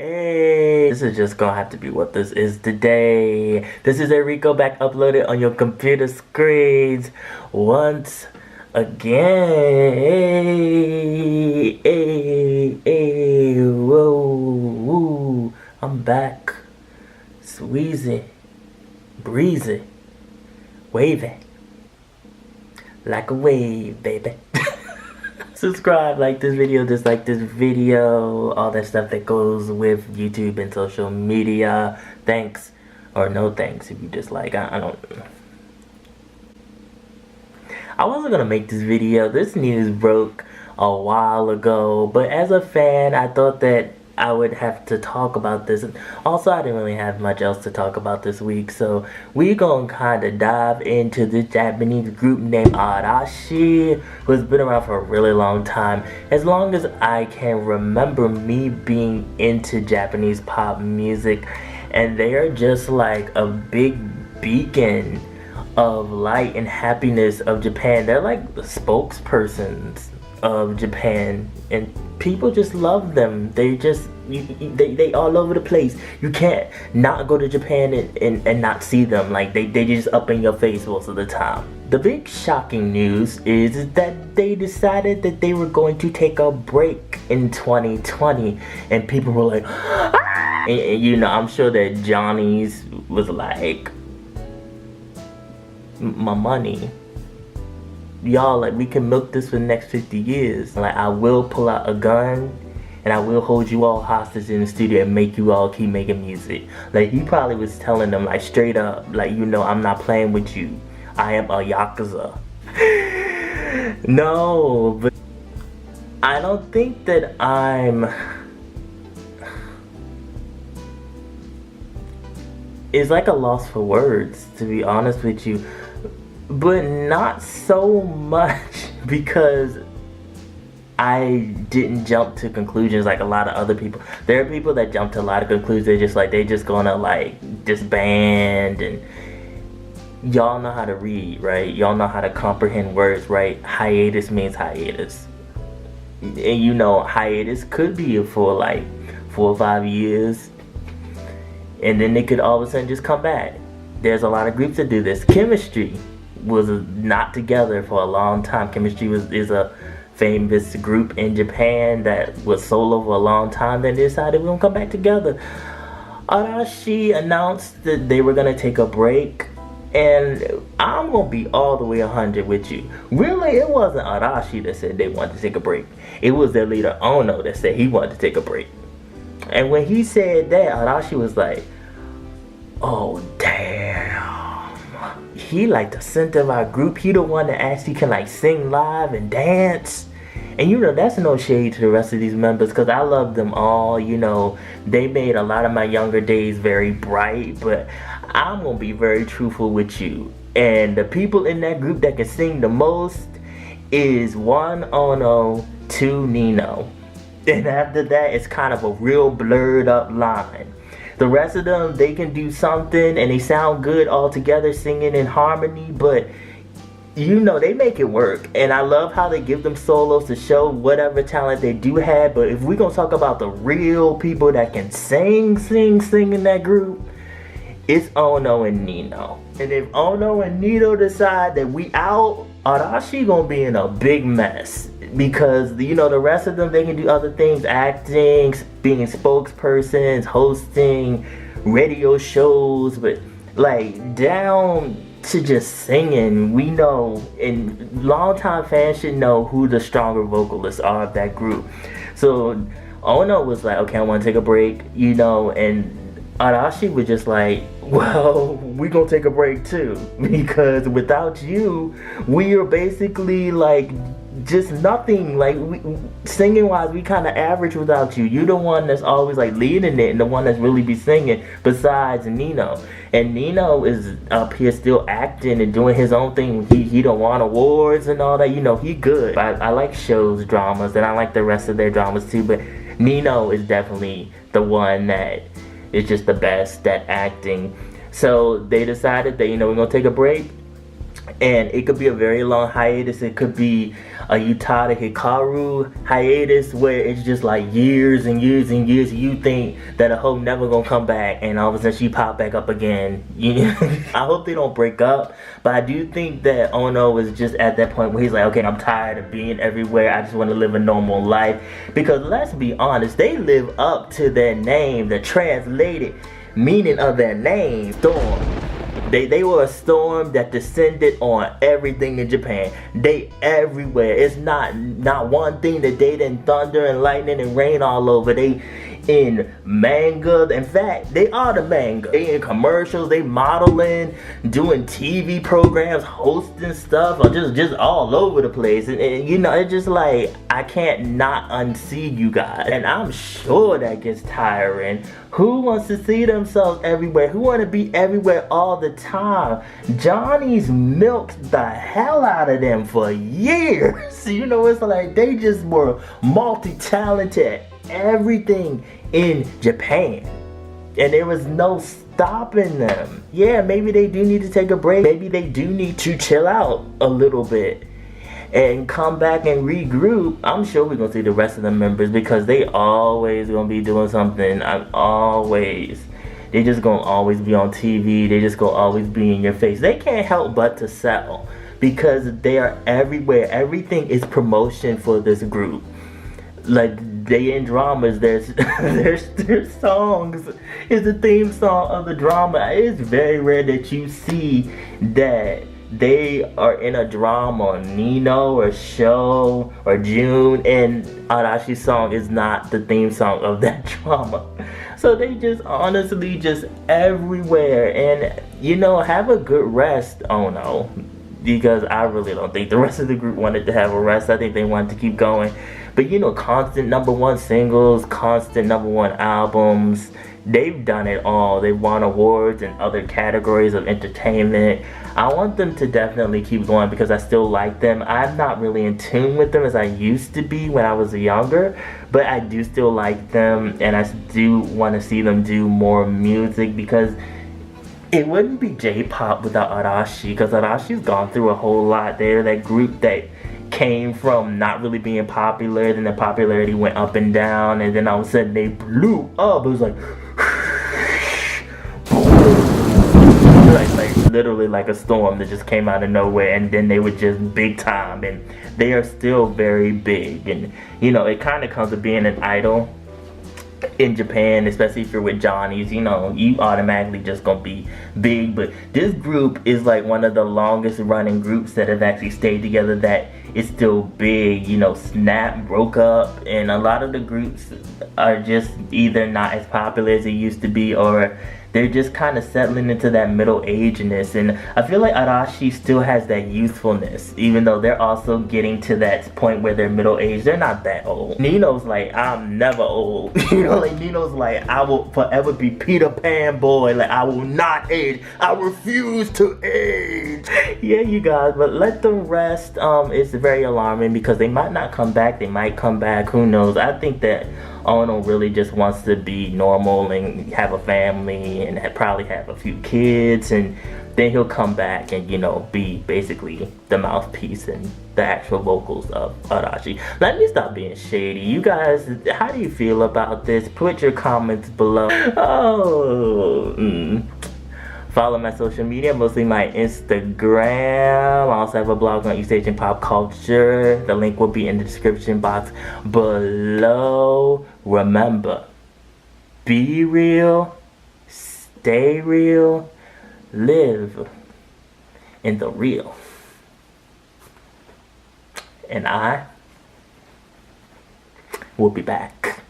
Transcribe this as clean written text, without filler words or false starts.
Hey, this is just gonna have to be what this is today. This is Erico back uploaded on your computer screens once again. Hey, whoa, woo. I'm back. Squeezy, breezy, waving like a wave, baby. Subscribe, like this video, dislike this video, all that stuff that goes with YouTube and social media. Thanks or no thanks if you dislike. I wasn't gonna make this video. This news broke a while ago, but as a fan, I thought that I would have to talk about this. And also, I didn't really have much else to talk about this week, so we gonna kind of dive into this Japanese group named Arashi, who's been around for a really long time. As long as I can remember me being into Japanese pop music, and they are just like a big beacon of light and happiness of Japan. They're like the spokespersons of Japan, and people just love them. They just they all over the place. You can't not go to Japan and not see them. Like they just up in your face most of the time. The big shocking news is that they decided that they were going to take a break in 2020, and people were like ah! and you know, I'm sure that Johnny's was like, my money, y'all, like, we can milk this for the next 50 years. Like, I will pull out a gun and I will hold you all hostage in the studio and make you all keep making music. Like, he probably was telling them, like, straight up, like, you know, I'm not playing with you. I am a Yakuza. No, but I don't think that I'm... It's like a loss for words, to be honest with you. But not so much because I didn't jump to conclusions like a lot of other people. There are people that jump to a lot of conclusions. They're just like, they just gonna like disband, and y'all know how to read, right? Y'all know how to comprehend words, right? Hiatus means hiatus. And you know, hiatus could be for like 4 or 5 years, and then they could all of a sudden just come back. There's a lot of groups that do this. Chemistry was not together for a long time. Chemistry is a famous group in Japan that was solo for a long time. Then they decided we're gonna come back together. Arashi announced that they were gonna take a break, and I'm gonna be all the way 100 with you. Really, it wasn't Arashi that said they wanted to take a break. It was their leader Ono that said he wanted to take a break. And when he said that, Arashi was like, oh damn. He like the center of our group. He the one that actually can like sing live and dance. And you know, that's no shade to the rest of these members, because I love them all. You know, they made a lot of my younger days very bright. But I'm gonna be very truthful with you. And the people in that group that can sing the most is 1 Ono, 2 Nino. And after that, it's kind of a real blurred up line. The rest of them, they can do something and they sound good all together singing in harmony, but you know, they make it work. And I love how they give them solos to show whatever talent they do have. But if we're gonna talk about the real people that can sing in that group, it's Ono and Nino. And if Ono and Nino decide that we out, Arashi gonna be in a big mess. Because, you know, the rest of them, they can do other things, acting, being spokespersons, hosting radio shows, but like down to just singing, we know, and longtime fans should know who the stronger vocalists are of that group. So Ono was like, okay, I want to take a break, you know, and Arashi was just like, well, we gonna take a break too, because without you, we are basically like just nothing. Like, singing wise, we kind of average without you. You're the one that's always like leading it and the one that's really be singing, besides Nino. And Nino is up here still acting and doing his own thing. He don't want awards and all that, you know, he good. I like shows, dramas, and I like the rest of their dramas too, but Nino is definitely the one that is just the best at acting. So they decided that, you know, we're gonna take a break. And it could be a very long hiatus. It could be a Utada Hikaru hiatus where it's just like years and years and years. You think that a hoe never gonna come back, and all of a sudden she pop back up again. I hope they don't break up, but I do think that Ono is just at that point where he's like, okay, I'm tired of being everywhere. I just want to live a normal life. Because let's be honest, they live up to their name, the translated meaning of their name, Storm. They were a storm that descended on everything in Japan. They everywhere. It's not one thing that they didn't thunder and lightning and rain all over. They in manga. In fact, they are the manga. They in commercials. They modeling, doing TV programs, hosting stuff, or just all over the place. And you know, it's just like I can't not unsee you guys. And I'm sure that gets tiring. Who wants to see themselves everywhere? Who want to be everywhere all the time? Johnny's milked the hell out of them for years. You know, it's like they just were multi-talented, everything in Japan. And there was no stopping them. Yeah, maybe they do need to take a break. Maybe they do need to chill out a little bit and come back and regroup. I'm sure we're gonna see the rest of the members because they always gonna be doing something. They just gonna always be on TV. They just gonna always be in your face. They can't help but to sell because they are everywhere. Everything is promotion for this group. Like they in dramas, their songs is the theme song of the drama. It's very rare that you see that they are in a drama, Nino or Show or June, and Arashi's song is not the theme song of that drama. So they just honestly just everywhere. And you know, have a good rest. Oh no, because I really don't think the rest of the group wanted to have a rest. I think they wanted to keep going. But you know, constant #1 singles, constant #1 albums. They've done it all. They've won awards in other categories of entertainment. I want them to definitely keep going because I still like them. I'm not really in tune with them as I used to be when I was younger, but I do still like them, and I do want to see them do more music because it wouldn't be J-pop without Arashi, because Arashi's gone through a whole lot. They're that group that came from not really being popular, then the popularity went up and down, and then all of a sudden they blew up. It was like literally like a storm that just came out of nowhere, and then they were just big time, and they are still very big. And you know, it kind of comes to being an idol in Japan, especially if you're with Johnny's, you know, you automatically just gonna be big. But this group is like one of the longest running groups that have actually stayed together that is still big. You know, Snap broke up, and a lot of the groups are just either not as popular as they used to be, or they're just kind of settling into that middle ageness. And I feel like Arashi still has that youthfulness, even though they're also getting to that point where they're middle aged. They're not that old. Nino's like, I'm never old. You know, like Nino's like, I will forever be Peter Pan boy. Like, I will not age. I refuse to age. Yeah, you guys, but let them rest. It's very alarming because they might not come back. They might come back. Who knows? I think that Ono really just wants to be normal and have a family and probably have a few kids, and then he'll come back and, you know, be basically the mouthpiece and the actual vocals of Arashi. Let me stop being shady. You guys, how do you feel about this? Put your comments below. Follow my social media, mostly my Instagram. I also have a blog on East Asian pop culture. The link will be in the description box below. Remember, be real, stay real, live in the real. And I will be back.